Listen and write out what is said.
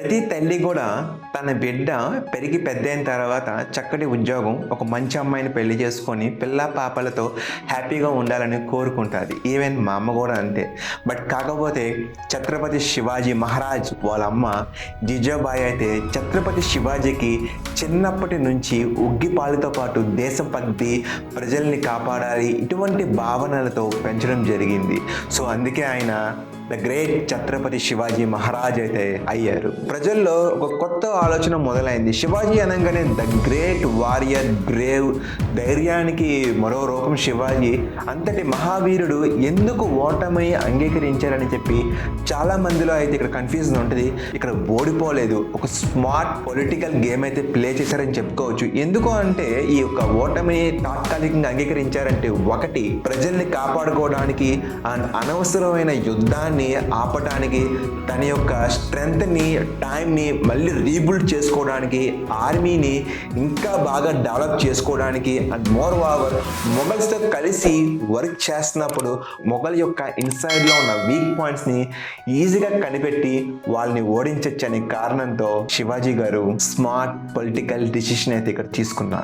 ప్రతి తల్లి కూడా తన బిడ్డ పెరిగి పెద్దయిన తర్వాత చక్కటి ఉద్యోగం, ఒక మంచి అమ్మాయిని పెళ్లి చేసుకొని పిల్ల పాపలతో హ్యాపీగా ఉండాలని కోరుకుంటుంది. ఈవెన్ మా అమ్మ కూడా అంతే. బట్ కాకపోతే ఛత్రపతి శివాజీ మహారాజ్ వాళ్ళ అమ్మ జిజాబాయి అయితే ఛత్రపతి శివాజీకి చిన్నప్పటి నుంచి ఉగ్గిపాలతో పాటు దేశభక్తి, ప్రజల్ని కాపాడాలి ఇటువంటి భావనలతో పెంచడం జరిగింది. సో అందుకే ఆయన ద గ్రేట్ ఛత్రపతి శివాజీ మహారాజ్ అయితే అయ్యారు. ప్రజల్లో ఒక కొత్త ఆలోచన మొదలైంది. శివాజీ అనగానే ద గ్రేట్ వారియర్, బ్రేవ్, ధైర్యానికి మరో రూపం శివాజీ. అంతటి మహావీరుడు ఎందుకు ఓటమిని అంగీకరించారని చెప్పి చాలా మందిలో అయితే ఇక్కడ కన్ఫ్యూజన్ ఉంటుంది. ఇక్కడ ఓడిపోలేదు, ఒక స్మార్ట్ పొలిటికల్ గేమ్ అయితే ప్లే చేశారని చెప్పుకోవచ్చు. ఎందుకు అంటే ఈ యొక్క ఓటమిని తాత్కాలికంగా అంగీకరించారంటే, ఒకటి ప్రజల్ని కాపాడుకోవడానికి అండ్ అనవసరమైన యుద్ధాన్ని ఆపడానికి, తన యొక్క స్ట్రెంగ్త్ని, టైంని మళ్ళీ రీబిల్డ్ చేసుకోవడానికి, ఆర్మీని ఇంకా బాగా డెవలప్ చేసుకోవడానికి అండ్ మోర్ ఓవర్ మొఘల్స్తో కలిసి వర్క్ చేస్తున్నప్పుడు మొఘల్ యొక్క ఇన్సైడ్లో ఉన్న వీక్ పాయింట్స్ని ఈజీగా కనిపెట్టి వాళ్ళని ఓడించొచ్చనే కారణంతో శివాజీ గారు స్మార్ట్ పొలిటికల్ డిసిషన్ అయితే ఇక్కడ తీసుకున్నారు.